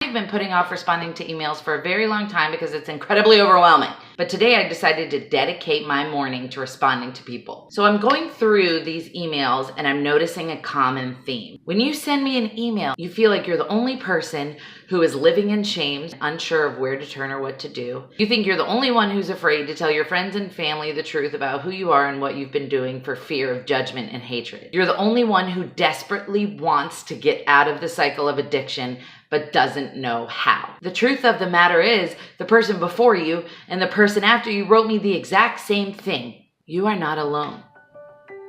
have been putting off responding to emails for a very long time because it's incredibly overwhelming. But today I decided to dedicate my morning to responding to people. So I'm going through these emails and I'm noticing a common theme. When you send me an email, you feel like you're the only person who is living in shame, unsure of where to turn or what to do. You think you're the only one who's afraid to tell your friends and family the truth about who you are and what you've been doing for fear of judgment and hatred. You're the only one who desperately wants to get out of the cycle of addiction but doesn't know how. The truth of the matter is, the person before you and the person after you wrote me the exact same thing. You are not alone.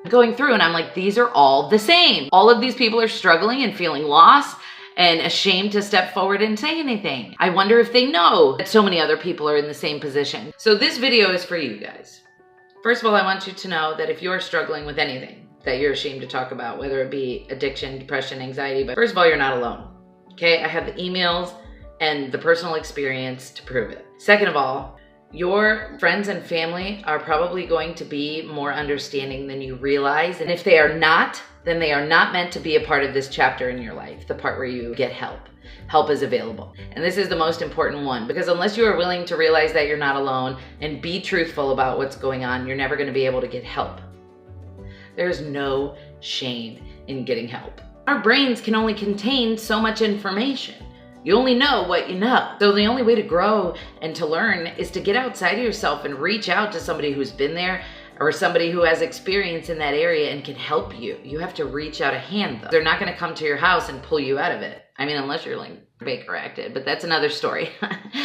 I'm going through and I'm like, these are all the same. All of these people are struggling and feeling lost and ashamed to step forward and say anything. I wonder if they know that so many other people are in the same position. So this video is for you guys. First of all, I want you to know that if you're struggling with anything that you're ashamed to talk about, whether it be addiction, depression, anxiety, but first of all, you're not alone. Okay, I have the emails and the personal experience to prove it. Second of all, your friends and family are probably going to be more understanding than you realize. And if they are not, then they are not meant to be a part of this chapter in your life, the part where you get help. Help is available. And this is the most important one, because unless you are willing to realize that you're not alone and be truthful about what's going on, you're never going to be able to get help. There's no shame in getting help. Our brains can only contain so much information. You only know what you know. So the only way to grow and to learn is to get outside of yourself and reach out to somebody who's been there or somebody who has experience in that area and can help you. You have to reach out a hand though. They're not gonna come to your house and pull you out of it. I mean, unless you're like Baker acted, but that's another story.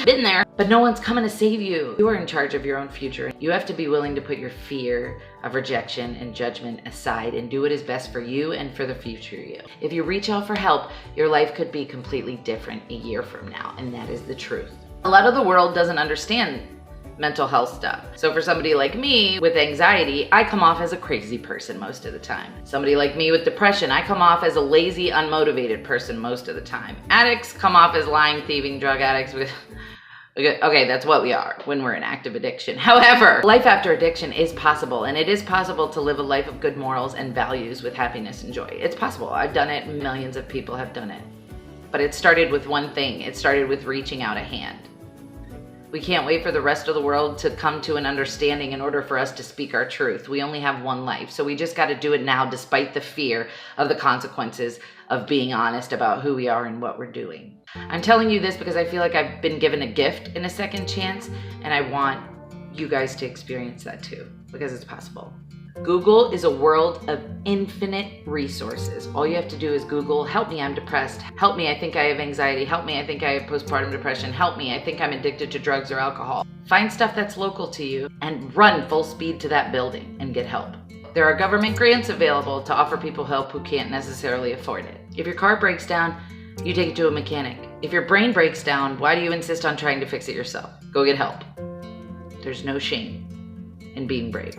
Been there, but no one's coming to save you. You are in charge of your own future. You have to be willing to put your fear of rejection and judgment aside and do what is best for you and for the future you. If you reach out for help, your life could be completely different a year from now, and that is the truth. A lot of the world doesn't understand mental health stuff. So for somebody like me with anxiety, I come off as a crazy person most of the time. Somebody like me with depression, I come off as a lazy, unmotivated person most of the time. Addicts come off as lying, thieving drug addicts with okay, that's what we are when we're in active addiction. However, life after addiction is possible, and it is possible to live a life of good morals and values with happiness and joy. It's possible. I've done it. Millions of people have done it. But it started with one thing. It started with reaching out a hand. We can't wait for the rest of the world to come to an understanding in order for us to speak our truth. We only have one life, so we just got to do it now despite the fear of the consequences of being honest about who we are and what we're doing. I'm telling you this because I feel like I've been given a gift in a second chance, and I want you guys to experience that too, because it's possible. Google is a world of infinite resources. All you have to do is Google, help me, I'm depressed. Help me, I think I have anxiety. Help me, I think I have postpartum depression. Help me, I think I'm addicted to drugs or alcohol. Find stuff that's local to you and run full speed to that building and get help. There are government grants available to offer people help who can't necessarily afford it. If your car breaks down, you take it to a mechanic. If your brain breaks down, why do you insist on trying to fix it yourself? Go get help. There's no shame in being brave.